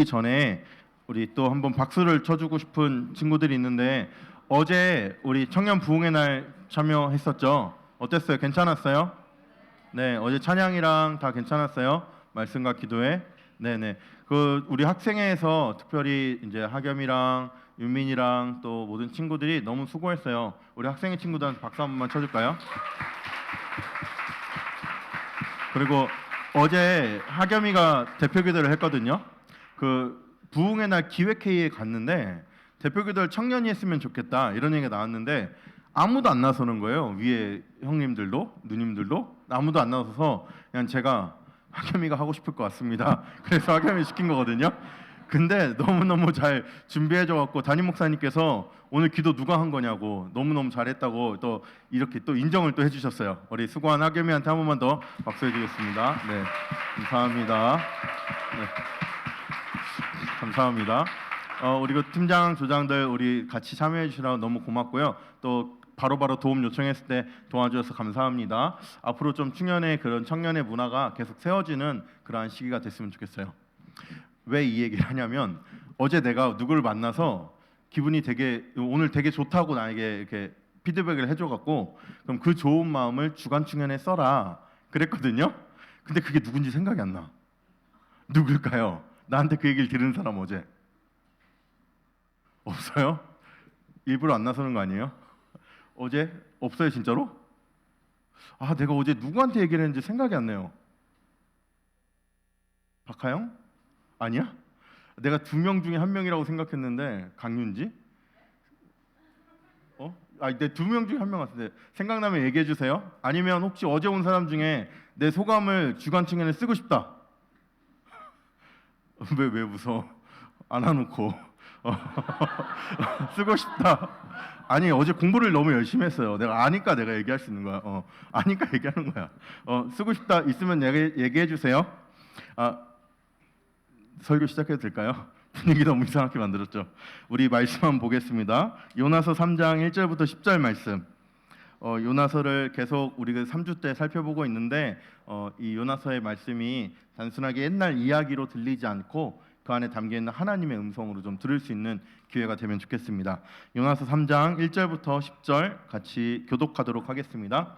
읽기 전에 우리 또 한번 박수를 쳐주고 싶은 친구들이 있는데 어제 우리 청년 부흥의 날 참여했었죠. 어땠어요? 괜찮았어요? 네, 어제 찬양이랑 다 괜찮았어요? 말씀과 기도회. 네네. 그 우리 학생회에서 특별히 이제 하겸이랑 윤민이랑 또 모든 친구들이 너무 수고했어요. 우리 학생회 친구들한테 박수 한 번만 쳐줄까요? 그리고 어제 하겸이가 대표 기도를 했거든요. 그 부흥의 날 기획회의에 갔는데 대표 기도를 청년이 했으면 좋겠다 이런 얘기가 나왔는데 아무도 안 나서는 거예요. 위에 형님들도 누님들도 아무도 안 나서서 그냥 제가 하겸이가 하고 싶을 것 같습니다. 그래서 하겸이 시킨 거거든요. 근데 너무너무 잘 준비해줘 갖고 담임 목사님께서 오늘 기도 누가 한 거냐고 너무너무 잘했다고 또 이렇게 또 인정을 또 해주셨어요. 우리 수고한 하겸이한테 한 번만 더 박수해 주겠습니다. 네, 감사합니다. 네, 감사합니다. 우리 그 팀장 조장들 우리 같이 참여해 주시라고 너무 고맙고요. 또 바로바로 도움 요청했을 때 도와주셔서 감사합니다. 앞으로 좀 청년의 그런 청년의 문화가 계속 세워지는 그러한 시기가 됐으면 좋겠어요. 왜 이 얘기를 하냐면 어제 내가 누구를 만나서 기분이 되게 오늘 되게 좋다고 나에게 이렇게 피드백을 해줘갖고 그럼 그 좋은 마음을 주간 청년에 써라 그랬거든요. 근데 그게 누군지 생각이 안 나. 누굴까요? 나한테 그 얘기를 들은 사람 어제 없어요? 일부러 안 나서는 거 아니에요? 어제 없어요 진짜로? 아 내가 어제 누구한테 얘기를 했는지 생각이 안 나요. 박하영? 아니야? 내가 2명 중에 1명이라고 생각했는데 강윤지? 내 2명 중에 1명 같은데 생각나면 얘기해 주세요. 아니면 혹시 어제 온 사람 중에 내 소감을 주간청년에 쓰고 싶다. 왜 웃어? 안 해놓고 쓰고 싶다. 아니 어제 공부를 너무 열심히 했어요. 내가 아니까 내가 얘기할 수 있는 거야. 아니까 얘기하는 거야. 쓰고 싶다 있으면 얘기해 주세요. 설교 시작해도 될까요? 분위기 너무 이상하게 만들었죠. 우리 말씀 한번 보겠습니다. 요나서 3장 1절부터 10절 말씀. 요나서를 계속 우리가 3주 때 살펴보고 있는데 이 요나서의 말씀이 단순하게 옛날 이야기로 들리지 않고 그 안에 담겨 있는 하나님의 음성으로 좀 들을 수 있는 기회가 되면 좋겠습니다. 요나서 3장 1절부터 10절 같이 교독하도록 하겠습니다.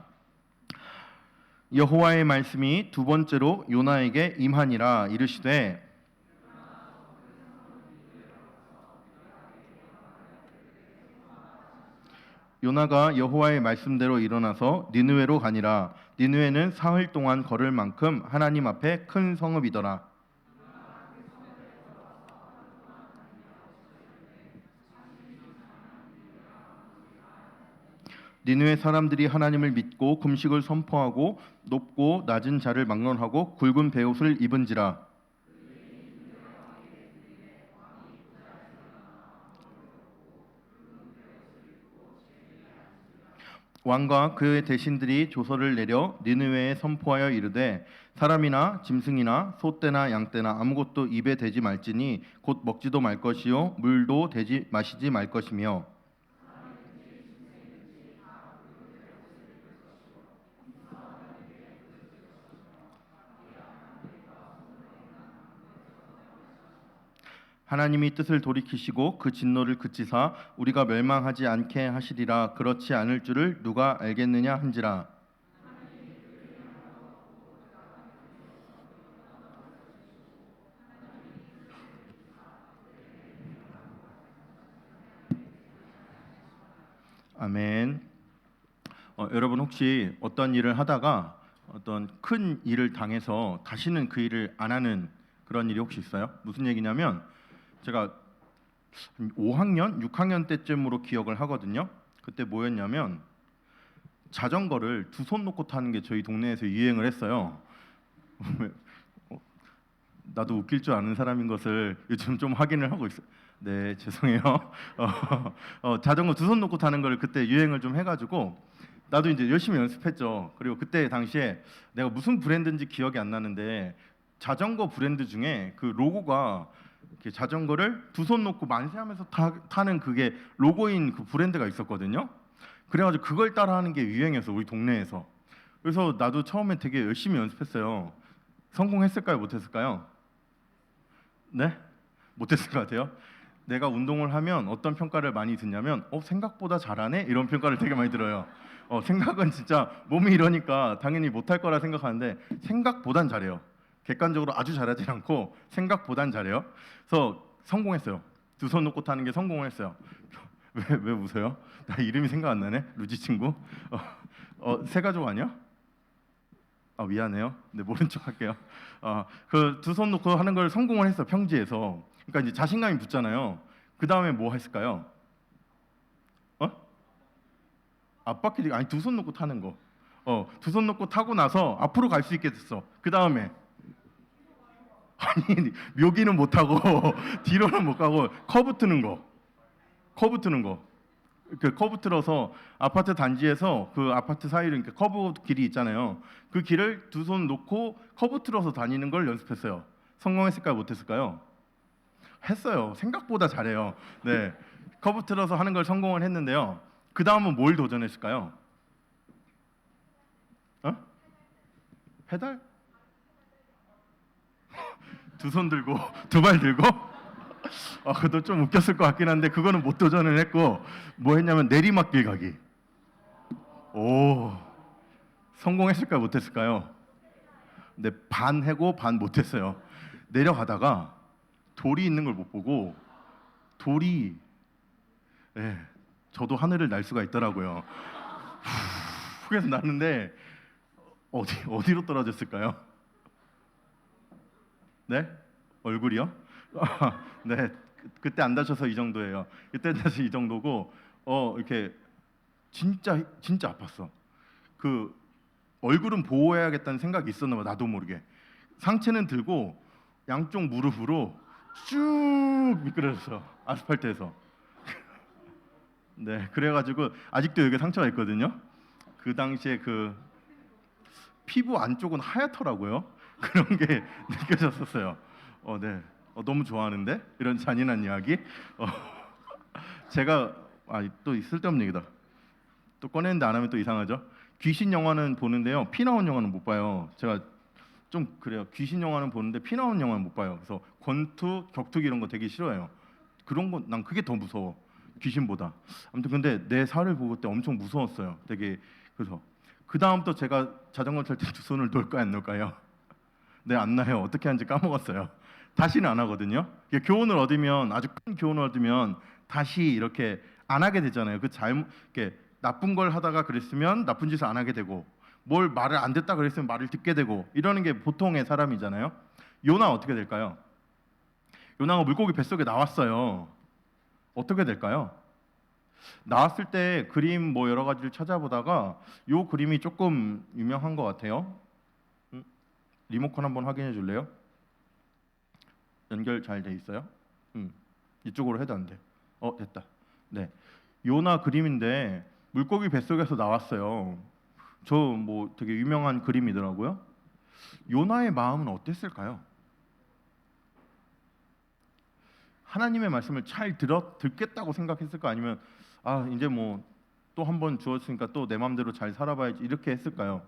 여호와의 말씀이 두 번째로 요나에게 임하니라 이르시되 요나가 여호와의 말씀대로 일어나서 니느웨로 가니라. 니느웨는 사흘 동안 걸을 만큼 하나님 앞에 큰 성읍이더라. 니느웨 사람들이 하나님을 믿고 금식을 선포하고 높고 낮은 자를 막론하고 굵은 베옷을 입은지라. 왕과 그의 대신들이 조서를 내려 니느웨에 선포하여 이르되 사람이나 짐승이나 소떼나 양떼나 아무것도 입에 대지 말지니 곧 먹지도 말 것이요 물도 대지 마시지 말 것이며 하나님이 뜻을 돌이키시고 그 진노를 그치사 우리가 멸망하지 않게 하시리라. 그렇지 않을 줄을 누가 알겠느냐 한지라. 아멘. 여러분 혹시 어떤 일을 하다가 어떤 큰 일을 당해서 다시는 그 일을 안 하는 그런 일이 혹시 있어요? 무슨 얘기냐면 제가 5학년, 6학년 때쯤으로 기억을 하거든요. 그때 뭐였냐면 자전거를 두 손 놓고 타는 게 저희 동네에서 유행을 했어요. 나도 웃길 줄 아는 사람인 것을 요즘 좀 확인을 하고 있어요. 네, 죄송해요. 자전거 두 손 놓고 타는 걸 그때 유행을 좀 해가지고 나도 이제 열심히 연습했죠. 그리고 그때 당시에 내가 무슨 브랜드인지 기억이 안 나는데 자전거 브랜드 중에 그 로고가 이렇게 자전거를 두 손 놓고 만세하면서 타는 그게 로고인 그 브랜드가 있었거든요. 그래가지고 그걸 따라하는 게 유행해서 우리 동네에서. 그래서 나도 처음에 되게 열심히 연습했어요. 성공했을까요? 못했을까요? 네? 못했을 것 같아요. 내가 운동을 하면 어떤 평가를 많이 듣냐면 생각보다 잘하네 이런 평가를 되게 많이 들어요. 생각은 진짜 몸이 이러니까 당연히 못할 거라 생각하는데 생각보단 잘해요. 객관적으로 아주 잘하진 않고 생각보단 잘해요. 그래서 성공했어요. 두 손 놓고 타는 게 성공을 했어요. 왜 웃어요? 나 이름이 생각 안 나네. 루지 친구. 새 가족 아니야? 미안해요. 네, 모른 척 할게요. 그 두 손 놓고 하는 걸 성공을 했어 평지에서. 그러니까 이제 자신감이 붙잖아요. 그 다음에 뭐 했을까요? 앞바퀴 아니 두 손 놓고 타는 거. 두 손 놓고 타고 나서 앞으로 갈 수 있게 됐어. 그 다음에 아니 묘기는 못 하고 뒤로는 못 가고 커브 트는 거. 커브 트는 거. 그 커브 틀어서 아파트 단지에서 그 아파트 사이로 이렇게 커브 길이 있잖아요. 그 길을 두 손 놓고 커브 틀어서 다니는 걸 연습했어요. 성공했을까요? 못했을까요? 했어요. 생각보다 잘해요. 네, 커브 틀어서 하는 걸 성공을 했는데요. 그 다음은 뭘 도전했을까요? 페달? 두 손 들고 두 발 들고? 그것도 좀 웃겼을 것 같긴 한데 그거는 못 도전을 했고 뭐 했냐면 내리막길 가기. 오, 성공했을까요? 못했을까요? 네, 반 해고 반 못했어요. 내려가다가 돌이 있는 걸 못 보고 돌이 예, 저도 하늘을 날 수가 있더라고요. 그래서 났는데 어디로 떨어졌을까요? 네? 얼굴이요? 네, 그때 안 다쳐서 이 정도예요. 그때 다쳐서 이 정도고 이렇게 진짜 아팠어. 그 얼굴은 보호해야겠다는 생각이 있었나 봐. 나도 모르게 상체는 들고 양쪽 무릎으로 쭉 미끄러졌어 아스팔트에서. 네, 그래가지고 아직도 여기 상처가 있거든요. 그 당시에 그 피부 안쪽은 하얗더라고요. 그런 게 느껴졌었어요. 네, 너무 좋아하는데 이런 잔인한 이야기. 제가 또 쓸데없는 얘기다. 또 꺼냈는데 안 하면 또 이상하죠. 귀신 영화는 보는데요. 피 나온 영화는 못 봐요. 제가 좀 그래요. 귀신 영화는 보는데 피 나온 영화는 못 봐요. 그래서 권투, 격투기 이런 거 되게 싫어해요. 그런 거 난 그게 더 무서워. 귀신보다. 아무튼 근데 내 살을 보고 그때 엄청 무서웠어요. 되게. 그래서 그 다음부터 제가 자전거 탈 때 두 손을 놓을까요, 안 놓을까요? 네, 안 나요. 어떻게 하는지 까먹었어요. 다시는 안 하거든요. 교훈을 얻으면 아주 큰 교훈을 얻으면 다시 이렇게 안 하게 되잖아요. 그 잘못 이렇게 나쁜 걸 하다가 그랬으면 나쁜 짓을 안 하게 되고 뭘 말을 안 듣다 그랬으면 말을 듣게 되고 이러는 게 보통의 사람이잖아요. 요나 어떻게 될까요? 요나가 물고기 뱃속에 나왔어요. 어떻게 될까요? 나왔을 때 그림 뭐 여러 가지를 찾아보다가 요 그림이 조금 유명한 것 같아요. 리모컨 한번 확인해 줄래요? 연결 잘 돼 있어요? 이쪽으로 해도 안 돼. 됐다. 네, 요나 그림인데 물고기 뱃속에서 나왔어요. 저 뭐 되게 유명한 그림이더라고요. 요나의 마음은 어땠을까요? 하나님의 말씀을 잘 듣겠다고 생각했을까? 아니면 이제 뭐 또 한 번 주었으니까 또 내 마음대로 잘 살아봐야지 이렇게 했을까요?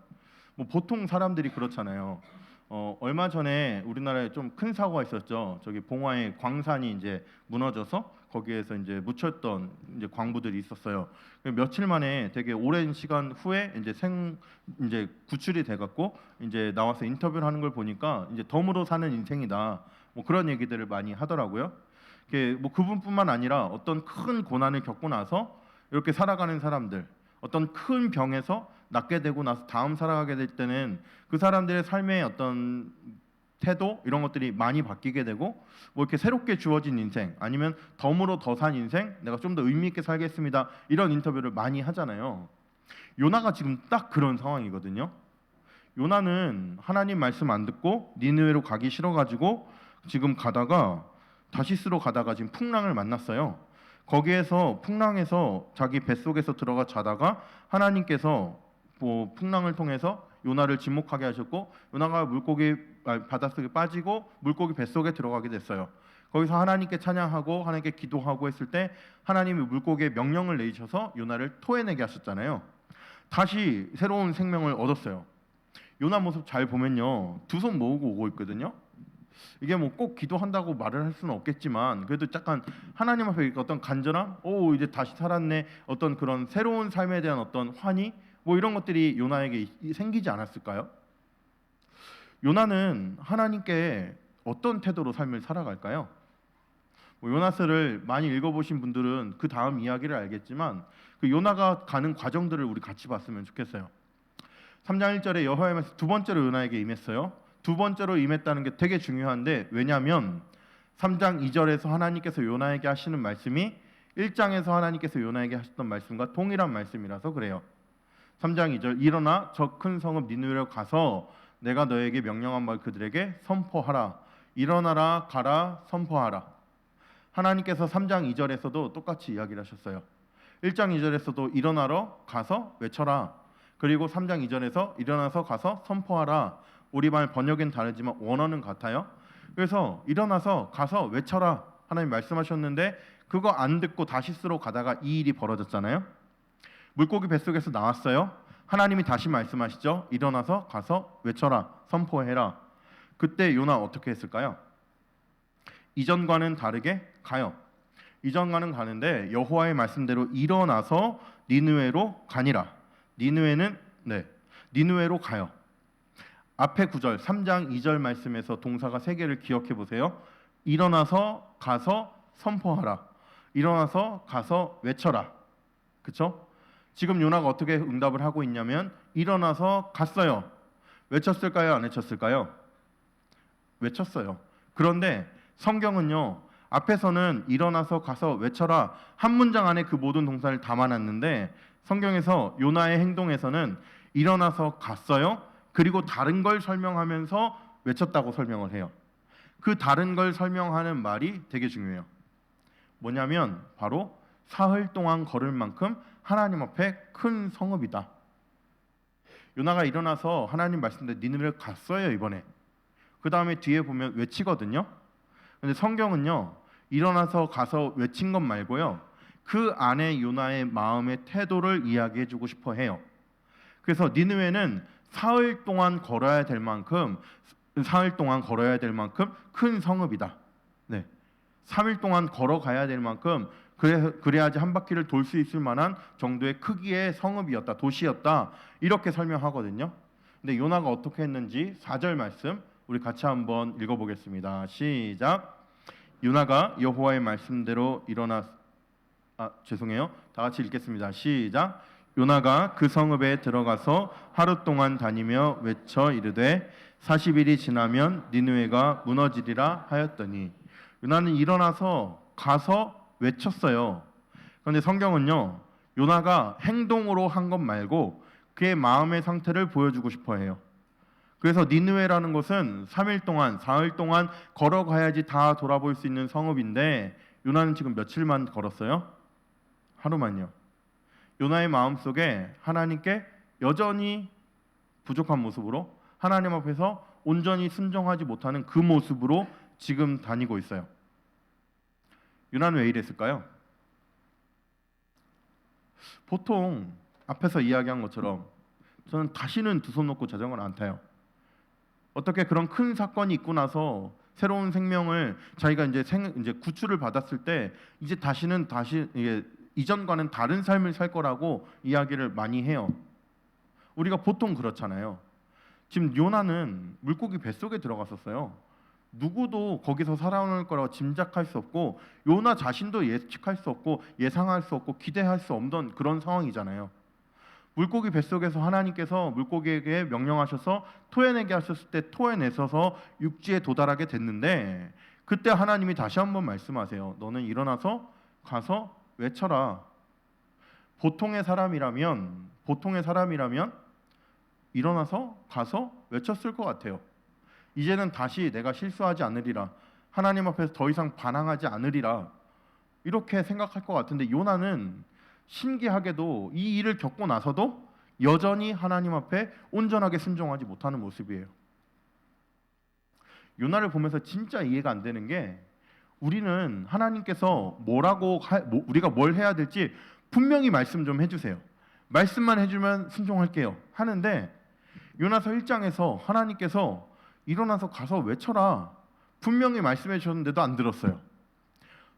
뭐 보통 사람들이 그렇잖아요. 얼마 전에 우리나라에 좀 큰 사고가 있었죠. 저기 봉화에 광산이 이제 무너져서 거기에서 이제 묻혔던 이제 광부들이 있었어요. 며칠 만에 되게 오랜 시간 후에 이제 구출이 돼갖고 이제 나와서 인터뷰를 하는 걸 보니까 이제 덤으로 사는 인생이다. 뭐 그런 얘기들을 많이 하더라고요. 뭐 그분뿐만 아니라 어떤 큰 고난을 겪고 나서 이렇게 살아가는 사람들, 어떤 큰 병에서 낫게 되고 나서 다음 살아가게 될 때는 그 사람들의 삶의 어떤 태도 이런 것들이 많이 바뀌게 되고 뭐 이렇게 새롭게 주어진 인생 아니면 덤으로 더 산 인생, 내가 좀 더 의미 있게 살겠습니다. 이런 인터뷰를 많이 하잖아요. 요나가 지금 딱 그런 상황이거든요. 요나는 하나님 말씀 안 듣고 니느웨로 가기 싫어가지고 지금 가다가 다시스로 가다가 지금 풍랑을 만났어요. 거기에서 풍랑에서 자기 뱃속에서 들어가 자다가 하나님께서 뭐 풍랑을 통해서 요나를 침묵하게 하셨고 요나가 바닷속에 빠지고 물고기 뱃속에 들어가게 됐어요. 거기서 하나님께 찬양하고 하나님께 기도하고 했을 때 하나님이 물고기에 명령을 내리셔서 요나를 토해내게 하셨잖아요. 다시 새로운 생명을 얻었어요. 요나 모습 잘 보면요, 두 손 모으고 오고 있거든요. 이게 뭐 꼭 기도한다고 말을 할 수는 없겠지만 그래도 약간 하나님 앞에 어떤 간절함, 오 이제 다시 살았네, 어떤 그런 새로운 삶에 대한 어떤 환희, 뭐 이런 것들이 요나에게 생기지 않았을까요? 요나는 하나님께 어떤 태도로 삶을 살아갈까요? 뭐 요나스를 많이 읽어보신 분들은 그 다음 이야기를 알겠지만 그 요나가 가는 과정들을 우리 같이 봤으면 좋겠어요. 3장 1절에 여호와의 말씀 두 번째로 요나에게 임했어요. 두 번째로 임했다는 게 되게 중요한데 왜냐하면 3장 2절에서 하나님께서 요나에게 하시는 말씀이 1장에서 하나님께서 요나에게 하셨던 말씀과 동일한 말씀이라서 그래요. 3장 2절 일어나 저 큰 성읍 니느웨로 가서 내가 너에게 명령한 말 그들에게 선포하라. 일어나라 가라 선포하라. 하나님께서 3장 2절에서도 똑같이 이야기를 하셨어요. 1장 2절에서도 일어나러 가서 외쳐라. 그리고 3장 2절에서 일어나서 가서 선포하라. 우리말 번역은 다르지만 원어는 같아요. 그래서 일어나서 가서 외쳐라. 하나님 말씀하셨는데 그거 안 듣고 다시스로 가다가 이 일이 벌어졌잖아요. 물고기 뱃속에서 나왔어요. 하나님이 다시 말씀하시죠. 일어나서 가서 외쳐라. 선포해라. 그때 요나 어떻게 했을까요? 이전과는 다르게 가요. 이전과는 가는데 여호와의 말씀대로 일어나서 니느웨로 가니라. 니느웨는 니느웨로 가요. 앞에 9절 3장 2절 말씀에서 동사가 3개를 기억해 보세요. 일어나서 가서 선포하라. 일어나서 가서 외쳐라. 그렇죠? 지금 요나가 어떻게 응답을 하고 있냐면 일어나서 갔어요. 외쳤을까요? 안 외쳤을까요? 외쳤어요. 그런데 성경은요. 앞에서는 일어나서 가서 외쳐라 한 문장 안에 그 모든 동사를 담아놨는데 성경에서 요나의 행동에서는 일어나서 갔어요. 그리고 다른 걸 설명하면서 외쳤다고 설명을 해요. 그 다른 걸 설명하는 말이 되게 중요해요. 뭐냐면 바로 사흘 동안 걸을 만큼 하나님 앞에 큰 성읍이다. 요나가 일어나서 하나님 말씀대로 니느웨를 갔어요 이번에. 그 다음에 뒤에 보면 외치거든요. 근데 성경은요 일어나서 가서 외친 것 말고요 그 안에 요나의 마음의 태도를 이야기해주고 싶어 해요. 그래서 니느웨는 사흘 동안 걸어야 될 만큼 큰 성읍이다. 3일 동안 걸어가야 될 만큼 그래야지 한 바퀴를 돌 수 있을 만한 정도의 크기의 성읍이었다, 도시였다 이렇게 설명하거든요. 근데 요나가 어떻게 했는지 4절 말씀 우리 같이 한번 읽어보겠습니다. 시작. 요나가 여호와의 말씀대로 다 같이 읽겠습니다. 시작. 요나가 그 성읍에 들어가서 하루 동안 다니며 외쳐 이르되 40일이 지나면 니느웨가 무너지리라 하였더니 요나는 일어나서 가서 외쳤어요. 그런데 성경은요 요나가 행동으로 한 것 말고 그의 마음의 상태를 보여주고 싶어 해요. 그래서 니느웨라는 것은 3일 동안 4일 동안 걸어가야지 다 돌아볼 수 있는 성읍인데 요나는 지금 며칠만 걸었어요? 하루만요. 요나의 마음속에 하나님께 여전히 부족한 모습으로 하나님 앞에서 온전히 순종하지 못하는 그 모습으로 지금 다니고 있어요. 요나는 왜 이랬을까요? 보통 앞에서 이야기한 것처럼 저는 다시는 두 손 놓고 자전거를 안 타요. 어떻게 그런 큰 사건이 있고 나서 새로운 생명을 자기가 이제 구출을 받았을 때 이제 다시는 이전과는 다른 삶을 살 거라고 이야기를 많이 해요. 우리가 보통 그렇잖아요. 지금 요나는 물고기 뱃속에 들어갔었어요. 누구도 거기서 살아날 거라고 짐작할 수 없고 요나 자신도 예측할 수 없고 예상할 수 없고 기대할 수 없던 그런 상황이잖아요. 물고기 뱃속에서 하나님께서 물고기에게 명령하셔서 토해내게 하셨을 때 토해내셔서 육지에 도달하게 됐는데 그때 하나님이 다시 한번 말씀하세요. 너는 일어나서 가서 외쳐라. 보통의 사람이라면 일어나서 가서 외쳤을 것 같아요. 이제는 다시 내가 실수하지 않으리라. 하나님 앞에서 더 이상 반항하지 않으리라. 이렇게 생각할 것 같은데 요나는 신기하게도 이 일을 겪고 나서도 여전히 하나님 앞에 온전하게 순종하지 못하는 모습이에요. 요나를 보면서 진짜 이해가 안 되는 게 우리는 하나님께서 우리가 뭘 해야 될지 분명히 말씀 좀 해주세요. 말씀만 해주면 순종할게요 하는데 요나서 1장에서 하나님께서 일어나서 가서 외쳐라. 분명히 말씀해 주셨는데도 안 들었어요.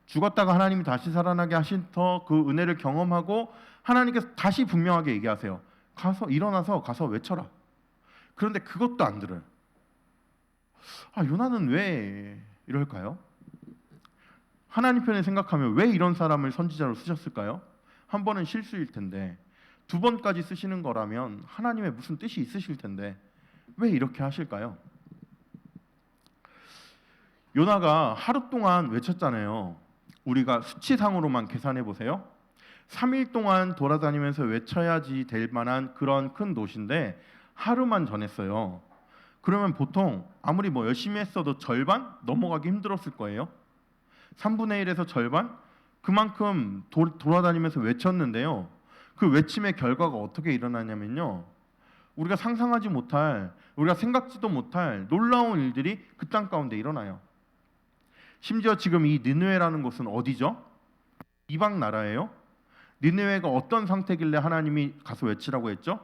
죽었다가 하나님이 다시 살아나게 하신 더 그 은혜를 경험하고 하나님께서 다시 분명하게 얘기하세요. 가서 일어나서 가서 외쳐라. 그런데 그것도 안 들어요. 요나는 왜 이럴까요? 하나님 편에 생각하면 왜 이런 사람을 선지자로 쓰셨을까요? 한 번은 실수일 텐데 두 번까지 쓰시는 거라면 하나님의 무슨 뜻이 있으실 텐데 왜 이렇게 하실까요? 요나가 하루 동안 외쳤잖아요. 우리가 수치상으로만 계산해 보세요. 3일 동안 돌아다니면서 외쳐야지 될 만한 그런 큰 도시인데 하루만 전했어요. 그러면 보통 아무리 뭐 열심히 했어도 절반 넘어가기 힘들었을 거예요. 3분의 1에서 절반? 그만큼 돌아다니면서 외쳤는데요. 그 외침의 결과가 어떻게 일어나냐면요. 우리가 상상하지 못할, 우리가 생각지도 못할 놀라운 일들이 그 땅 가운데 일어나요. 심지어 지금 이 니느웨라는 곳은 어디죠? 이방 나라예요. 니느웨가 어떤 상태길래 하나님이 가서 외치라고 했죠?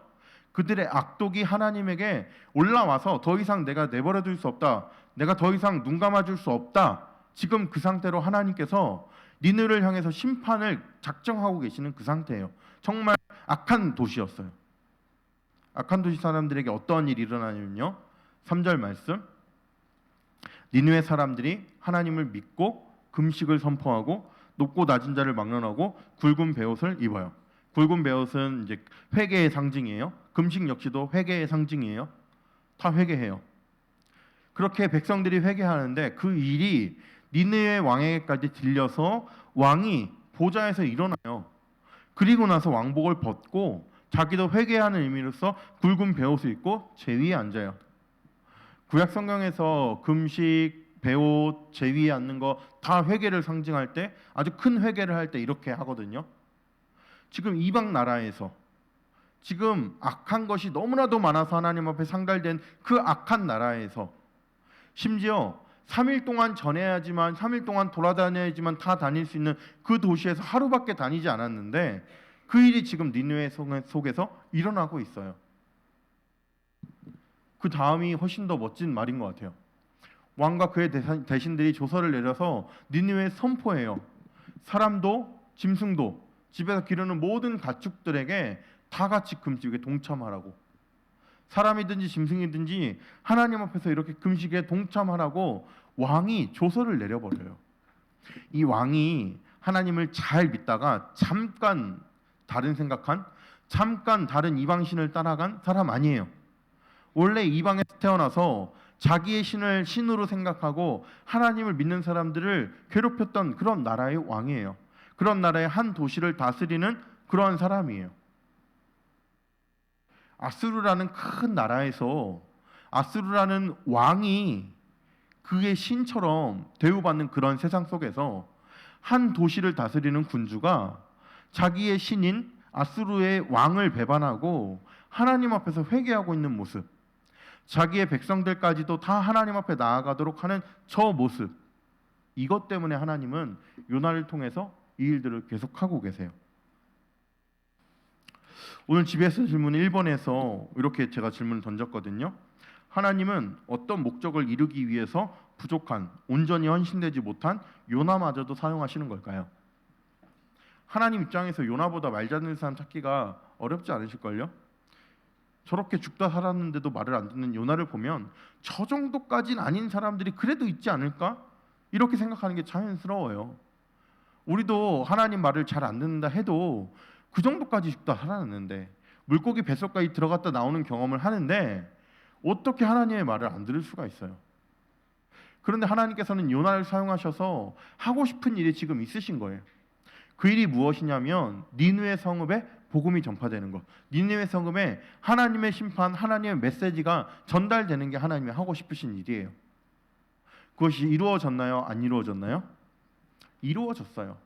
그들의 악독이 하나님에게 올라와서 더 이상 내가 내버려 둘 수 없다. 내가 더 이상 눈 감아 줄 수 없다. 지금 그 상태로 하나님께서 니느웨를 향해서 심판을 작정하고 계시는 그 상태예요. 정말 악한 도시였어요. 악한 도시 사람들에게 어떠한 일이 일어나냐면요. 3절 말씀. 니느웨 사람들이 하나님을 믿고 금식을 선포하고 높고 낮은 자를 막론하고 굵은 베옷을 입어요. 굵은 베옷은 이제 회개의 상징이에요. 금식 역시도 회개의 상징이에요. 다 회개해요. 그렇게 백성들이 회개하는데 그 일이 니느웨 왕에게까지 들려서 왕이 보좌에서 일어나요. 그리고 나서 왕복을 벗고 자기도 회개하는 의미로서 굵은 베옷을 입고 제 위에 앉아요. 구약 성경에서 금식, 베옷, 제 위에 앉는 거 다 회개를 상징할 때 아주 큰 회개를 할 때 이렇게 하거든요. 지금 이방 나라에서 지금 악한 것이 너무나도 많아서 하나님 앞에 상달된 그 악한 나라에서 심지어 3일 동안 전해야지만 3일 동안 돌아다녀야지만 다 다닐 수 있는 그 도시에서 하루밖에 다니지 않았는데 그 일이 지금 니느웨 속에서 일어나고 있어요. 그 다음이 훨씬 더 멋진 말인 것 같아요. 왕과 그의 대신들이 조서를 내려서 니느웨에 선포해요. 사람도 짐승도 집에서 기르는 모든 가축들에게 다 같이 금식에 동참하라고. 사람이든지 짐승이든지 하나님 앞에서 이렇게 금식에 동참하라고 왕이 조서를 내려버려요. 이 왕이 하나님을 잘 믿다가 잠깐 다른 생각한, 잠깐 다른 이방신을 따라간 사람 아니에요. 원래 이방에서 태어나서 자기의 신을 신으로 생각하고 하나님을 믿는 사람들을 괴롭혔던 그런 나라의 왕이에요. 그런 나라의 한 도시를 다스리는 그러한 사람이에요. 아수르라는 큰 나라에서 아수르라는 왕이 그의 신처럼 대우받는 그런 세상 속에서 한 도시를 다스리는 군주가 자기의 신인 아수르의 왕을 배반하고 하나님 앞에서 회개하고 있는 모습, 자기의 백성들까지도 다 하나님 앞에 나아가도록 하는 저 모습, 이것 때문에 하나님은 요나를 통해서 이 일들을 계속하고 계세요. 오늘 GBS 질문 1번에서 이렇게 제가 질문을 던졌거든요. 하나님은 어떤 목적을 이루기 위해서 부족한, 온전히 헌신되지 못한 요나마저도 사용하시는 걸까요? 하나님 입장에서 요나보다 말 잘하는 사람 찾기가 어렵지 않으실걸요? 저렇게 죽다 살았는데도 말을 안 듣는 요나를 보면 저 정도까지는 아닌 사람들이 그래도 있지 않을까? 이렇게 생각하는 게 자연스러워요. 우리도 하나님 말을 잘 안 듣는다 해도 그 정도까지 죽다 살았는데 물고기 뱃속까지 들어갔다 나오는 경험을 하는데 어떻게 하나님의 말을 안 들을 수가 있어요? 그런데 하나님께서는 요나를 사용하셔서 하고 싶은 일이 지금 있으신 거예요. 그 일이 무엇이냐면 니느웨 성읍에 복음이 전파되는 것. 니느웨 성읍에 하나님의 심판, 하나님의 메시지가 전달되는 게 하나님이 하고 싶으신 일이에요. 그것이 이루어졌나요? 안 이루어졌나요? 이루어졌어요.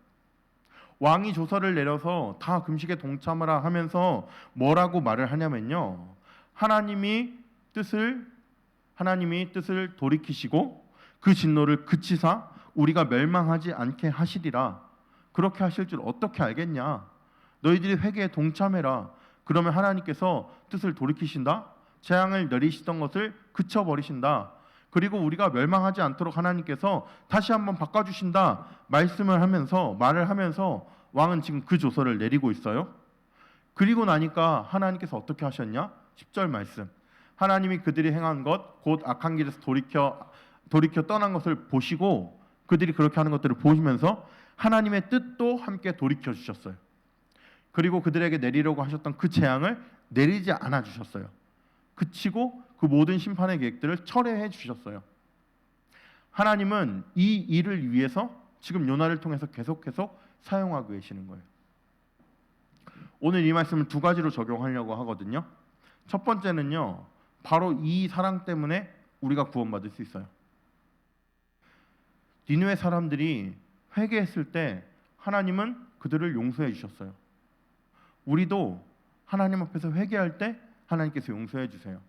왕이 조서를 내려서 다 금식에 동참하라 하면서 뭐라고 말을 하냐면요. 하나님이 뜻을 돌이키시고 그 진노를 그치사 우리가 멸망하지 않게 하시리라. 그렇게 하실 줄 어떻게 알겠냐? 너희들이 회개에 동참해라. 그러면 하나님께서 뜻을 돌이키신다. 재앙을 내리시던 것을 그쳐버리신다. 그리고 우리가 멸망하지 않도록 하나님께서 다시 한번 바꿔주신다 말을 하면서 왕은 지금 그 조서를 내리고 있어요. 그리고 나니까 하나님께서 어떻게 하셨냐? 10절 말씀. 하나님이 그들이 행한 것 곧 악한 길에서 돌이켜 떠난 것을 보시고 그들이 그렇게 하는 것들을 보시면서 하나님의 뜻도 함께 돌이켜 주셨어요. 그리고 그들에게 내리려고 하셨던 그 재앙을 내리지 않아 주셨어요. 그치고 그 모든 심판의 계획들을 철회해 주셨어요. 하나님은 이 일을 위해서 지금 요나를 통해서 계속해서 사용하고 계시는 거예요. 오늘 이 말씀을 두 가지로 적용하려고 하거든요. 첫 번째는요, 바로 이 사랑 때문에 우리가 구원받을 수 있어요. 니느웨 사람들이 회개했을 때 하나님은 그들을 용서해 주셨어요. 우리도 하나님 앞에서 회개할 때 하나님께서 용서해 주세요.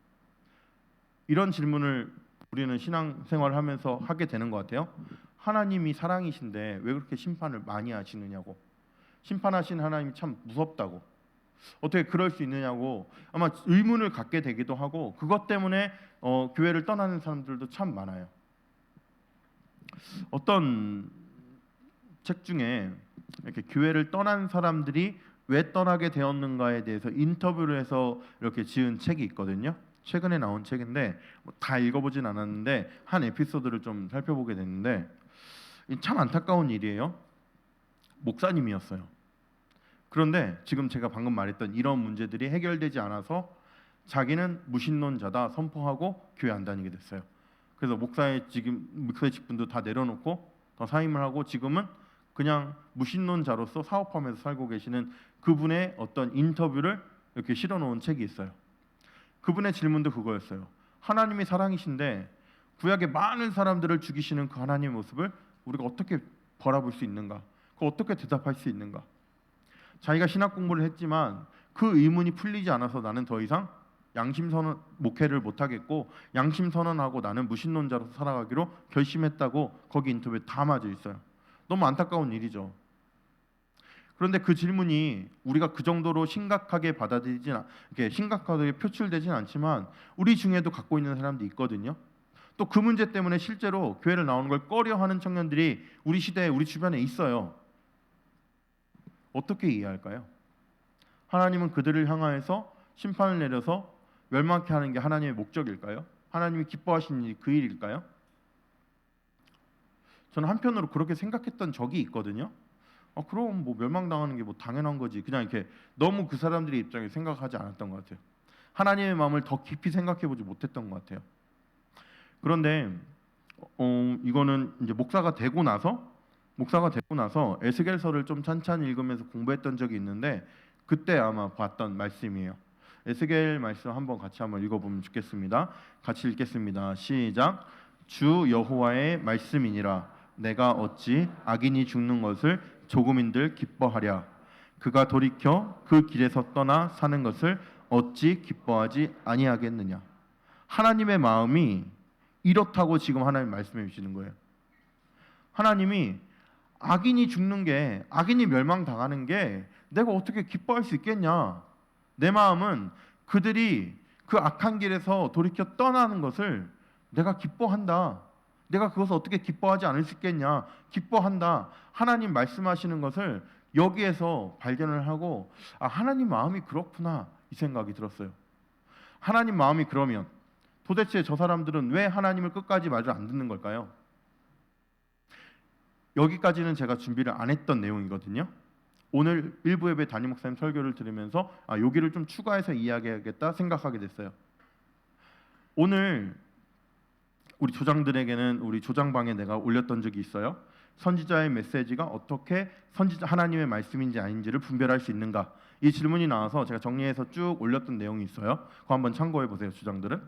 이런 질문을 우리는 신앙생활을 하면서 하게 되는 것 같아요. 하나님이 사랑이신데 왜 그렇게 심판을 많이 하시느냐고. 심판하신 하나님이 참 무섭다고. 어떻게 그럴 수 있느냐고 아마 의문을 갖게 되기도 하고, 그것 때문에 교회를 떠나는 사람들도 참 많아요. 어떤 책 중에 이렇게 교회를 떠난 사람들이 왜 떠나게 되었는가에 대해서 인터뷰를 해서 이렇게 지은 책이 있거든요. 최근에 나온 책인데 다 읽어보진 않았는데 한 에피소드를 좀 살펴보게 됐는데 참 안타까운 일이에요. 목사님이었어요. 그런데 지금 제가 방금 말했던 이런 문제들이 해결되지 않아서 자기는 무신론자다 선포하고 교회 안 다니게 됐어요. 그래서 목사의 직분도 다 내려놓고 더 사임을 하고 지금은 그냥 무신론자로서 사업하면서 살고 계시는 그분의 어떤 인터뷰를 이렇게 실어놓은 책이 있어요. 그분의 질문도 그거였어요. 하나님이 사랑이신데 구약의 많은 사람들을 죽이시는 그 하나님의 모습을 우리가 어떻게 바라볼 수 있는가? 그거 어떻게 대답할 수 있는가? 자기가 신학 공부를 했지만 그 의문이 풀리지 않아서 나는 더 이상 양심선언 목회를 못하겠고 양심선언하고 나는 무신론자로서 살아가기로 결심했다고 거기 인터뷰에 다 맞아 있어요. 너무 안타까운 일이죠. 그런데 그 질문이 우리가 그 정도로 심각하게 심각하게 표출되진 않지만 우리 중에도 갖고 있는 사람도 있거든요. 또 그 문제 때문에 실제로 교회를 나오는 걸 꺼려하는 청년들이 우리 시대에 우리 주변에 있어요. 어떻게 이해할까요? 하나님은 그들을 향하여서 심판을 내려서 멸망케 하는 게 하나님의 목적일까요? 하나님이 기뻐하시는 일이 그 일일까요? 저는 한편으로 그렇게 생각했던 적이 있거든요. 그럼 뭐 멸망당하는 게 뭐 당연한 거지. 그냥 이렇게 너무 그 사람들의 입장에 생각하지 않았던 것 같아요. 하나님의 마음을 더 깊이 생각해보지 못했던 것 같아요. 그런데 이거는 이제 목사가 되고 나서 에스겔서를 좀 찬찬히 읽으면서 공부했던 적이 있는데 그때 아마 봤던 말씀이에요. 에스겔 말씀 같이 한번 읽어보면 좋겠습니다. 같이 읽겠습니다. 시작. 주 여호와의 말씀이니라. 내가 어찌 악인이 죽는 것을 조금인들 기뻐하랴. 그가 돌이켜 그 길에서 떠나 사는 것을 어찌 기뻐하지 아니하겠느냐. 하나님의 마음이 이렇다고 지금 하나님 말씀해 주시는 거예요. 하나님이 악인이 멸망당하는 게 내가 어떻게 기뻐할 수 있겠냐. 내 마음은 그들이 그 악한 길에서 돌이켜 떠나는 것을 내가 기뻐한다. 내가 그것을 어떻게 기뻐하지 않을 수 있겠냐. 기뻐한다. 하나님 말씀하시는 것을 여기에서 발견을 하고 하나님 마음이 그렇구나 이 생각이 들었어요. 하나님 마음이 그러면 도대체 저 사람들은 왜 하나님을 끝까지 말을 안 듣는 걸까요? 여기까지는 제가 준비를 안 했던 내용이거든요. 오늘 일부 예배 담임 목사님 설교를 들으면서 여기를 좀 추가해서 이야기하겠다 생각하게 됐어요. 오늘 우리 조장들에게는 우리 조장방에 내가 올렸던 적이 있어요. 선지자의 메시지가 어떻게 하나님의 말씀인지 아닌지를 분별할 수 있는가? 이 질문이 나와서 제가 정리해서 쭉 올렸던 내용이 있어요. 그거 한번 참고해 보세요, 조장들은.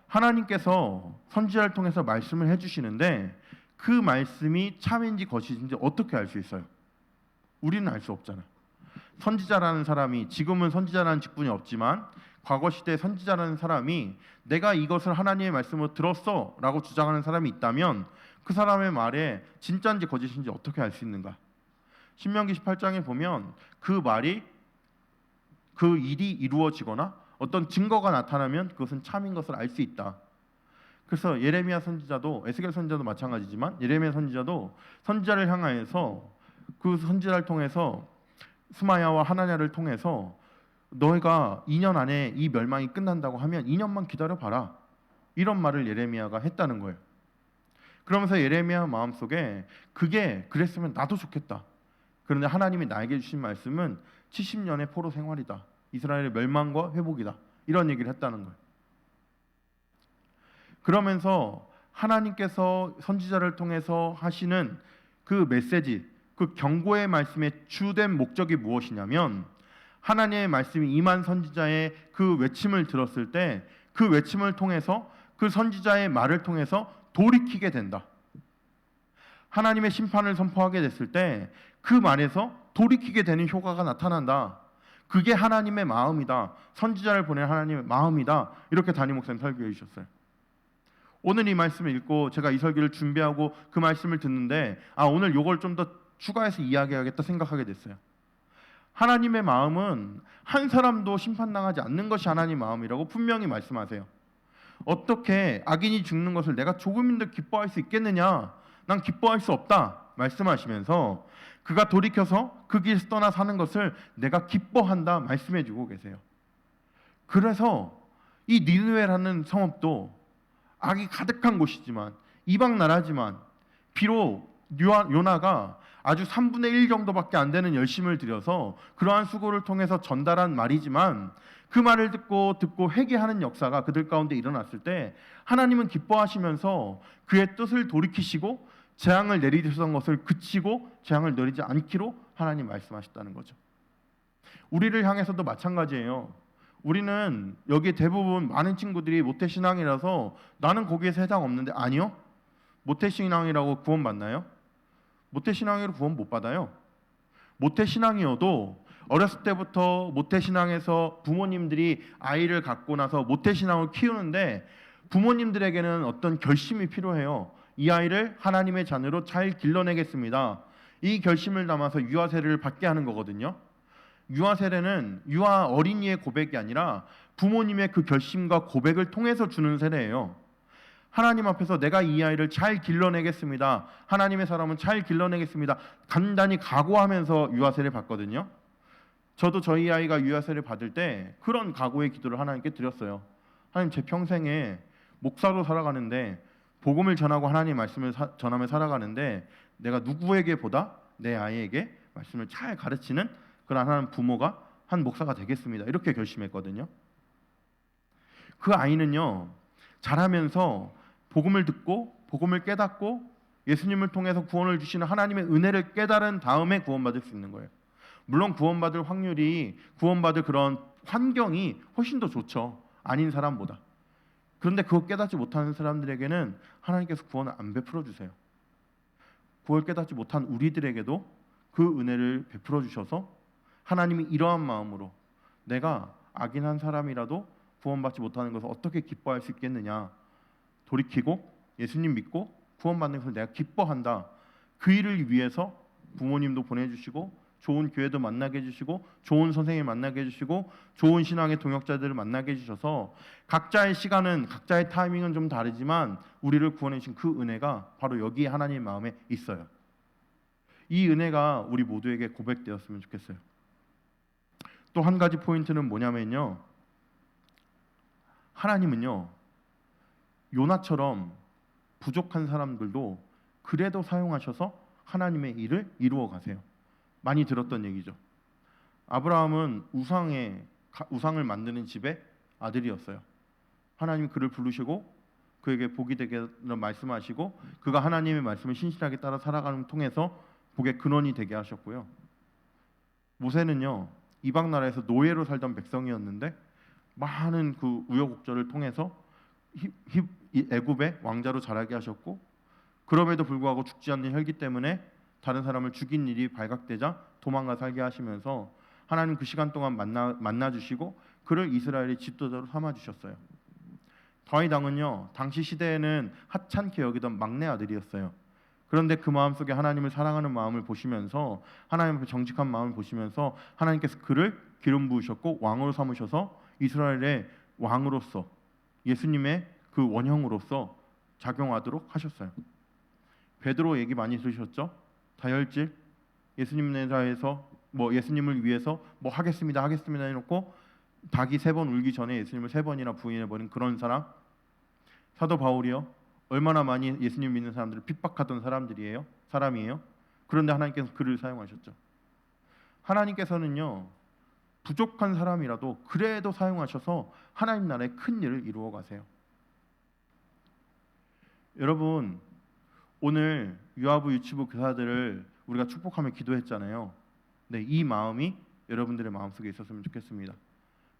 하나님께서 선지자를 통해서 말씀을 해주시는데 그 말씀이 참인지 거짓인지 어떻게 알 수 있어요? 우리는 알 수 없잖아요. 선지자라는 사람이 지금은 선지자라는 직분이 없지만 과거 시대에 선지자라는 사람이 내가 이것을 하나님의 말씀으로 들었어 라고 주장하는 사람이 있다면 그 사람의 말에 진짜인지 거짓인지 어떻게 알 수 있는가? 신명기 18장에 보면 그 일이 이루어지거나 어떤 증거가 나타나면 그것은 참인 것을 알 수 있다. 그래서 예레미야 선지자도 에스겔 선지자도 마찬가지지만 예레미야 선지자도 선지자를 향하여서 그 선지자를 통해서 스마야와 하나냐를 통해서 너희가 2년 안에 이 멸망이 끝난다고 하면 2년만 기다려 봐라. 이런 말을 예레미야가 했다는 거예요. 그러면서 예레미야 마음속에 그게 그랬으면 나도 좋겠다. 그런데 하나님이 나에게 주신 말씀은 70년의 포로 생활이다. 이스라엘의 멸망과 회복이다. 이런 얘기를 했다는 거예요. 그러면서 하나님께서 선지자를 통해서 하시는 그 메시지, 그 경고의 말씀의 주된 목적이 무엇이냐면 하나님의 말씀이 임한 선지자의 그 외침을 들었을 때 그 외침을 통해서 그 선지자의 말을 통해서 돌이키게 된다. 하나님의 심판을 선포하게 됐을 때 그 말에서 돌이키게 되는 효과가 나타난다. 그게 하나님의 마음이다. 선지자를 보낸 하나님의 마음이다. 이렇게 담임 목사님 설교해 주셨어요. 오늘 이 말씀을 읽고 제가 이 설교를 준비하고 그 말씀을 듣는데 오늘 이걸 좀 더 추가해서 이야기하겠다 생각하게 됐어요. 하나님의 마음은 한 사람도 심판당하지 않는 것이 하나님의 마음이라고 분명히 말씀하세요. 어떻게 악인이 죽는 것을 내가 조금이라도 기뻐할 수 있겠느냐? 난 기뻐할 수 없다 말씀하시면서 그가 돌이켜서 그 길에서 떠나 사는 것을 내가 기뻐한다 말씀해주고 계세요. 그래서 이 니느웨라는 성읍도 악이 가득한 곳이지만 이방 나라지만 비록 요나가 아주 3분의 1 정도밖에 안 되는 열심을 들여서 그러한 수고를 통해서 전달한 말이지만 그 말을 듣고 회개하는 역사가 그들 가운데 일어났을 때 하나님은 기뻐하시면서 그의 뜻을 돌이키시고 재앙을 내리셨던 것을 그치고 재앙을 내리지 않기로 하나님 말씀하셨다는 거죠. 우리를 향해서도 마찬가지예요. 우리는 여기 대부분 많은 친구들이 모태신앙이라서 나는 거기에서 해당 없는데 아니요. 모태신앙이라고 구원받나요? 모태신앙으로 구원 못 받아요. 모태신앙이어도 어렸을 때부터 모태신앙에서 부모님들이 아이를 갖고 나서 모태신앙을 키우는데 부모님들에게는 어떤 결심이 필요해요. 이 아이를 하나님의 자녀로 잘 길러내겠습니다. 이 결심을 담아서 유아 세례를 받게 하는 거거든요. 유아 세례는 유아 어린이의 고백이 아니라 부모님의 그 결심과 고백을 통해서 주는 세례예요. 하나님 앞에서 내가 이 아이를 잘 길러내겠습니다. 하나님의 사람은 잘 길러내겠습니다. 간단히 각오하면서 유아세를 받거든요. 저도 저희 아이가 유아세를 받을 때 그런 각오의 기도를 하나님께 드렸어요. 하나님, 제 평생에 목사로 살아가는데 복음을 전하고 하나님 말씀을 전하며 살아가는데 내가 누구에게보다 내 아이에게 말씀을 잘 가르치는 그런 한 부모가 한 목사가 되겠습니다. 이렇게 결심했거든요. 그 아이는요, 자라면서 복음을 듣고 복음을 깨닫고 예수님을 통해서 구원을 주시는 하나님의 은혜를 깨달은 다음에 구원받을 수 있는 거예요. 물론 구원받을 확률이 구원받을 그런 환경이 훨씬 더 좋죠. 아닌 사람보다. 그런데 그거 깨닫지 못하는 사람들에게는 하나님께서 구원을 안 베풀어 주세요. 그걸 깨닫지 못한 우리들에게도 그 은혜를 베풀어 주셔서 하나님이 이러한 마음으로 내가 악인한 사람이라도 구원받지 못하는 것을 어떻게 기뻐할 수 있겠느냐, 돌이키고 예수님 믿고 구원받는 것을 내가 기뻐한다. 그 일을 위해서 부모님도 보내주시고 좋은 교회도 만나게 해주시고 좋은 선생님 만나게 해주시고 좋은 신앙의 동역자들을 만나게 해주셔서 각자의 시간은 각자의 타이밍은 좀 다르지만 우리를 구원해 주신 그 은혜가 바로 여기 하나님의 마음에 있어요. 이 은혜가 우리 모두에게 고백되었으면 좋겠어요. 또 한 가지 포인트는 뭐냐면요, 하나님은요 요나처럼 부족한 사람들도 그래도 사용하셔서 하나님의 일을 이루어 가세요. 많이 들었던 얘기죠. 아브라함은 우상을 만드는 집의 아들이었어요. 하나님이 그를 부르시고 그에게 복이 되게 말씀하시고 그가 하나님의 말씀을 신실하게 따라 살아가는 통해서 복의 근원이 되게 하셨고요. 모세는요 이방 나라에서 노예로 살던 백성이었는데 많은 그 우여곡절을 통해서 애굽의 왕자로 자라게 하셨고 그럼에도 불구하고 죽지 않는 혈기 때문에 다른 사람을 죽인 일이 발각되자 도망가 살게 하시면서 하나님 그 시간 동안 만나 주시고 그를 이스라엘의 지도자로 삼아 주셨어요. 다윗 왕은요 당시 시대에는 하찮게 여기던 막내 아들이었어요. 그런데 그 마음속에 하나님을 사랑하는 마음을 보시면서 하나님 앞에 정직한 마음을 보시면서 하나님께서 그를 기름 부으셨고 왕으로 삼으셔서 이스라엘의 왕으로서 예수님의 그 원형으로서 작용하도록 하셨어요. 베드로 얘기 많이 들으셨죠? 다혈질, 예수님 나라에서 뭐 예수님을 위해서 뭐 하겠습니다 해놓고 닭이 3번 울기 전에 예수님을 3번이나 부인해버린 그런 사람. 사도 바울이요, 얼마나 많이 예수님 믿는 사람들을 핍박하던 사람이에요. 그런데 하나님께서 그를 사용하셨죠. 하나님께서는요, 부족한 사람이라도 그래도 사용하셔서 하나님 나라의 큰 일을 이루어 가세요. 여러분, 오늘 유아부 유치부 교사들을 우리가 축복하며 기도했잖아요. 네, 이 마음이 여러분들의 마음속에 있었으면 좋겠습니다.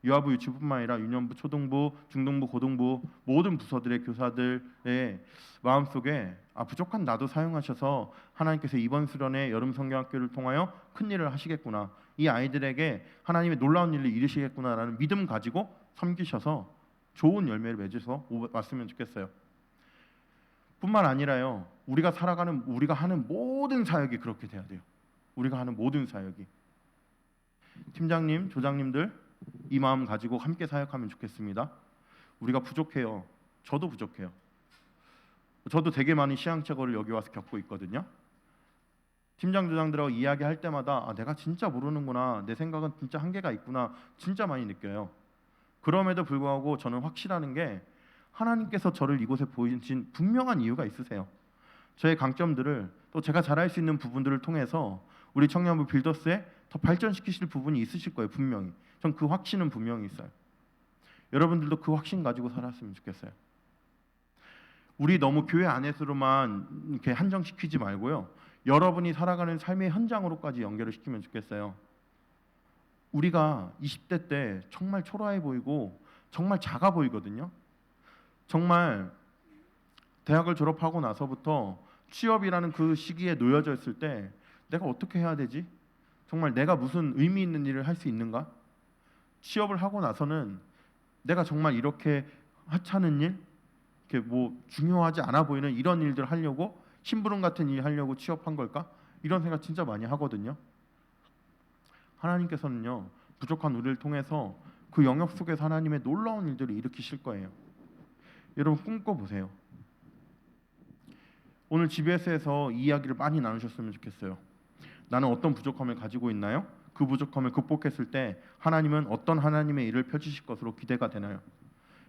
유아부 유치부뿐만 아니라 유년부, 초등부, 중등부, 고등부 모든 부서들의 교사들의 마음속에 부족한 나도 사용하셔서 하나님께서 이번 수련회 여름 성경학교를 통하여 큰 일을 하시겠구나, 이 아이들에게 하나님의 놀라운 일을 이루시겠구나라는 믿음 가지고 섬기셔서 좋은 열매를 맺어서 왔으면 좋겠어요. 뿐만 아니라요, 우리가 하는 모든 사역이 그렇게 돼야 돼요. 우리가 하는 모든 사역이. 팀장님, 조장님들, 이 마음 가지고 함께 사역하면 좋겠습니다. 우리가 부족해요. 저도 부족해요. 저도 되게 많은 시행착오를 여기 와서 겪고 있거든요. 팀장, 조장들하고 이야기할 때마다 내가 진짜 모르는구나, 내 생각은 진짜 한계가 있구나, 진짜 많이 느껴요. 그럼에도 불구하고 저는 확실한 게 하나님께서 저를 이곳에 보이신 분명한 이유가 있으세요. 저의 강점들을, 또 제가 잘할 수 있는 부분들을 통해서 우리 청년부 빌더스에 더 발전시키실 부분이 있으실 거예요. 분명히. 전 그 확신은 분명히 있어요. 여러분들도 그 확신 가지고 살았으면 좋겠어요. 우리 너무 교회 안에서로만 이렇게 한정시키지 말고요, 여러분이 살아가는 삶의 현장으로까지 연결을 시키면 좋겠어요. 우리가 20대 때 정말 초라해 보이고 정말 작아 보이거든요. 정말 대학을 졸업하고 나서부터 취업이라는 그 시기에 놓여져 있을 때 내가 어떻게 해야 되지? 정말 내가 무슨 의미 있는 일을 할 수 있는가? 취업을 하고 나서는 내가 정말 이렇게 하찮은 일, 이렇게 뭐 중요하지 않아 보이는 이런 일들 하려고, 심부름 같은 일 하려고 취업한 걸까? 이런 생각 진짜 많이 하거든요. 하나님께서는요, 부족한 우리를 통해서 그 영역 속에서 하나님의 놀라운 일들을 일으키실 거예요. 여러분, 꿈꿔보세요. 오늘 GBS에서 이 이야기를 많이 나누셨으면 좋겠어요. 나는 어떤 부족함을 가지고 있나요? 그 부족함을 극복했을 때 하나님은 어떤 하나님의 일을 펼치실 것으로 기대가 되나요?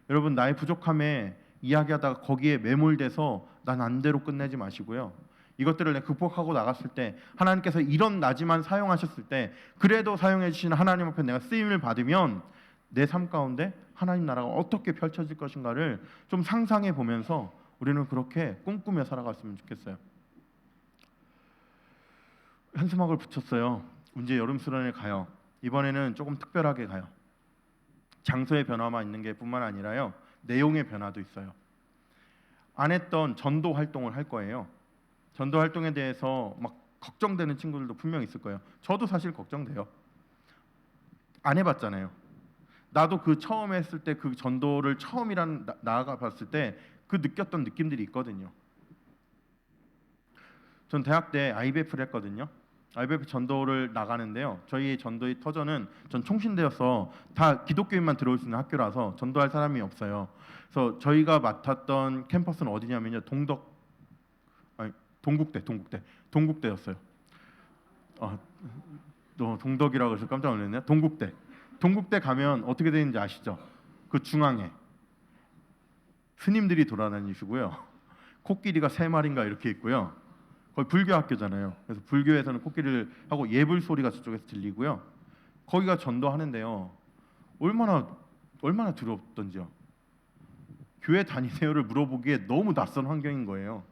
여러분, 나의 부족함에 이야기하다가 거기에 매몰돼서 난 안대로 끝내지 마시고요, 이것들을 내가 극복하고 나갔을 때 하나님께서 이런 나지만 사용하셨을 때 그래도 사용해 주시는 하나님 앞에 내가 쓰임을 받으면 내 삶 가운데 하나님 나라가 어떻게 펼쳐질 것인가를 좀 상상해 보면서 우리는 그렇게 꿈꾸며 살아갔으면 좋겠어요. 현수막을 붙였어요. 이제 여름 수련회 가요. 이번에는 조금 특별하게 가요. 장소의 변화만 있는 게 뿐만 아니라요, 내용의 변화도 있어요. 안 했던 전도 활동을 할 거예요. 전도 활동에 대해서 막 걱정되는 친구들도 분명 있을 거예요. 저도 사실 걱정돼요. 안 해봤잖아요. 나도 그 처음 했을 때 그 전도를 나아가 봤을 때 그 느꼈던 느낌들이 있거든요. 전 대학 때 IBF를 했거든요. IBF 전도를 나가는데요, 저희 전도의 터전은, 전 총신대여서 다 기독교인만 들어올 수 있는 학교라서 전도할 사람이 없어요. 그래서 저희가 맡았던 캠퍼스는 어디냐면요, 동국대였어요. 동덕이라고 해서 깜짝 놀랐네요. 동국대 가면 어떻게 되는지 아시죠? 그 중앙에 스님들이 돌아다니시고요, 코끼리가 3마리인가 이렇게 있고요. 거기 불교 학교잖아요. 그래서 불교에서는 코끼리를 하고 예불 소리가 저쪽에서 들리고요. 거기가 전도하는데요, 얼마나 두렵던지요. 교회 다니세요를 물어보기에 너무 낯선 환경인 거예요.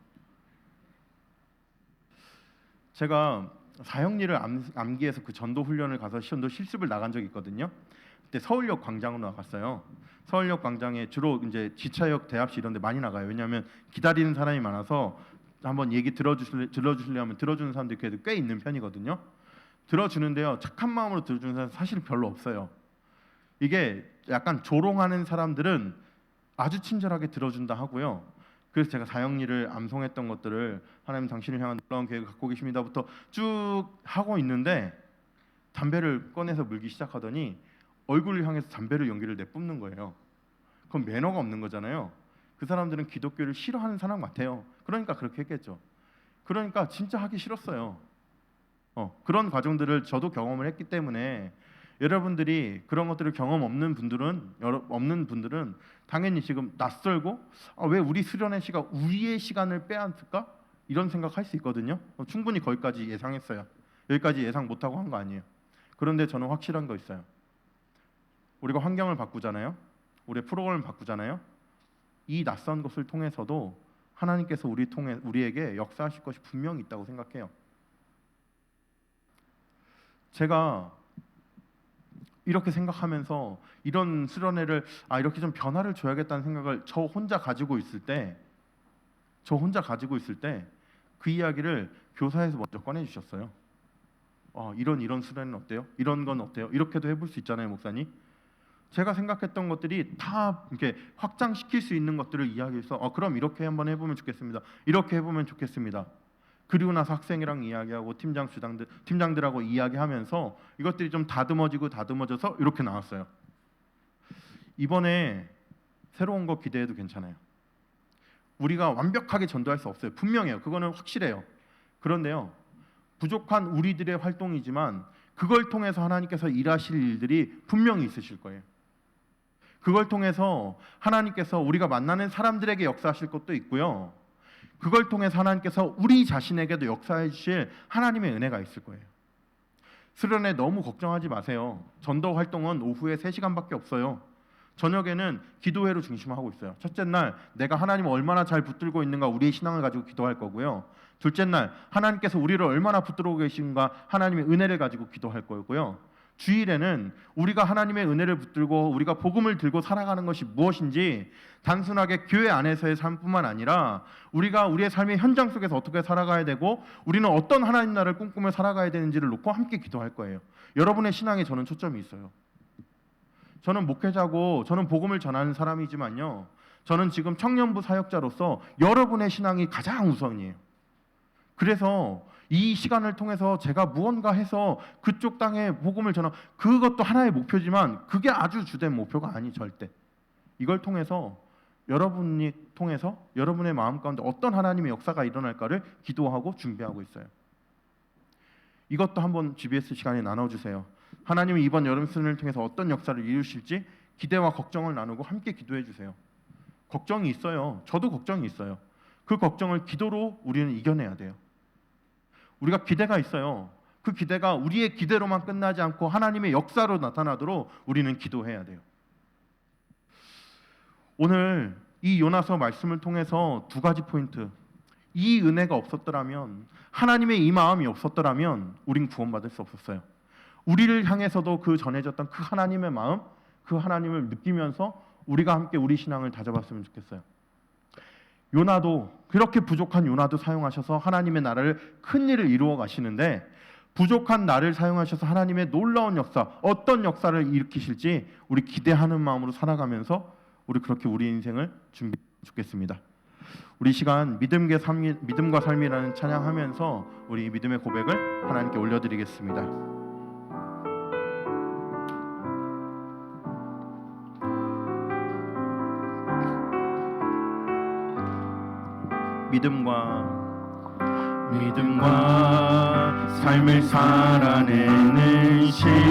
제가 사형리를 암기해서 그 전도 훈련을 가서 전도 실습을 나간 적이 있거든요. 그때 서울역 광장으로 나갔어요. 서울역 광장에 주로 이제 지차역, 대합실 이런 데 많이 나가요. 왜냐하면 기다리는 사람이 많아서 한번 얘기 들어주시려면 들어주는 사람들이 그래도 꽤 있는 편이거든요. 들어주는데요, 착한 마음으로 들어주는 사람 사실 별로 없어요. 이게 약간 조롱하는 사람들은 아주 친절하게 들어준다 하고요. 그래서 제가 사형리를 암송했던 것들을 하나님 당신을 향한 놀라운 계획을 갖고 계십니다부터 쭉 하고 있는데 담배를 꺼내서 물기 시작하더니 얼굴을 향해서 담배를 연기를 내뿜는 거예요. 그건 매너가 없는 거잖아요. 그 사람들은 기독교를 싫어하는 사람 같아요. 그러니까 그렇게 했겠죠. 그러니까 진짜 하기 싫었어요. 그런 과정들을 저도 경험을 했기 때문에 여러분들이 그런 것들을 경험 없는 분들은 당연히 지금 낯설고 왜 우리 수련회 시간 우리의 시간을 빼앗을까? 이런 생각할 수 있거든요. 충분히 거기까지 예상했어요. 여기까지 예상 못하고 한 거 아니에요. 그런데 저는 확실한 거 있어요. 우리가 환경을 바꾸잖아요. 우리의 프로그램을 바꾸잖아요. 이 낯선 것을 통해서도 하나님께서 우리에게 역사하실 것이 분명히 있다고 생각해요. 제가 이렇게 생각하면서 이런 수련회를 이렇게 좀 변화를 줘야겠다는 생각을 저 혼자 가지고 있을 때 그 이야기를 교사에서 먼저 꺼내 주셨어요. 이런 수련회는 어때요? 이런 건 어때요? 이렇게도 해볼 수 있잖아요, 목사님. 제가 생각했던 것들이 다 이렇게 확장시킬 수 있는 것들을 이야기해서 그럼 이렇게 한번 해보면 좋겠습니다. 이렇게 해보면 좋겠습니다. 그리고 나서 학생이랑 이야기하고 팀장들하고 이야기하면서 이것들이 좀 다듬어져서 이렇게 나왔어요. 이번에 새로운 거 기대해도 괜찮아요. 우리가 완벽하게 전도할 수 없어요. 분명해요. 그거는 확실해요. 그런데요, 부족한 우리들의 활동이지만 그걸 통해서 하나님께서 일하실 일들이 분명히 있으실 거예요. 그걸 통해서 하나님께서 우리가 만나는 사람들에게 역사하실 것도 있고요. 그걸 통해서 하나님께서 우리 자신에게도 역사해 주실 하나님의 은혜가 있을 거예요. 수련회 너무 걱정하지 마세요. 전도 활동은 오후에 3시간밖에 없어요. 저녁에는 기도회로 중심하고 있어요. 첫째 날 내가 하나님을 얼마나 잘 붙들고 있는가 우리의 신앙을 가지고 기도할 거고요. 둘째 날 하나님께서 우리를 얼마나 붙들고 계신가 하나님의 은혜를 가지고 기도할 거고요. 주일에는 우리가 하나님의 은혜를 붙들고 우리가 복음을 들고 살아가는 것이 무엇인지 단순하게 교회 안에서의 삶뿐만 아니라 우리가 우리의 삶의 현장 속에서 어떻게 살아가야 되고 우리는 어떤 하나님 나라를 꿈꾸며 살아가야 되는지를 놓고 함께 기도할 거예요. 여러분의 신앙에 저는 초점이 있어요. 저는 목회자고 저는 복음을 전하는 사람이지만요, 저는 지금 청년부 사역자로서 여러분의 신앙이 가장 우선이에요. 그래서 이 시간을 통해서 제가 무언가 해서 그쪽 땅에 복음을 전하, 그것도 하나의 목표지만 그게 아주 주된 목표가 절대. 이걸 통해서 여러분이 통해서 여러분의 마음 가운데 어떤 하나님의 역사가 일어날까를 기도하고 준비하고 있어요. 이것도 한번 GBS 시간에 나눠주세요. 하나님이 이번 여름 수련을 통해서 어떤 역사를 이루실지 기대와 걱정을 나누고 함께 기도해 주세요. 걱정이 있어요. 저도 걱정이 있어요. 그 걱정을 기도로 우리는 이겨내야 돼요. 우리가 기대가 있어요. 그 기대가 우리의 기대로만 끝나지 않고 하나님의 역사로 나타나도록 우리는 기도해야 돼요. 오늘 이 요나서 말씀을 통해서 2가지 포인트. 이 은혜가 없었더라면, 하나님의 이 마음이 없었더라면 우린 구원받을 수 없었어요. 우리를 향해서도 그 전해졌던 그 하나님의 마음, 그 하나님을 느끼면서 우리가 함께 우리 신앙을 다져봤으면 좋겠어요. 요나도, 그렇게 부족한 요나도 사용하셔서 하나님의 나라를 큰 일을 이루어 가시는데, 부족한 나를 사용하셔서 하나님의 놀라운 역사, 어떤 역사를 일으키실지 우리 기대하는 마음으로 살아가면서 우리 그렇게 우리 인생을 준비했으면 좋겠습니다. 우리 시간 믿음과 삶이라는 찬양하면서 우리 믿음의 고백을 하나님께 올려드리겠습니다. 믿음과 삶을 살아내는 신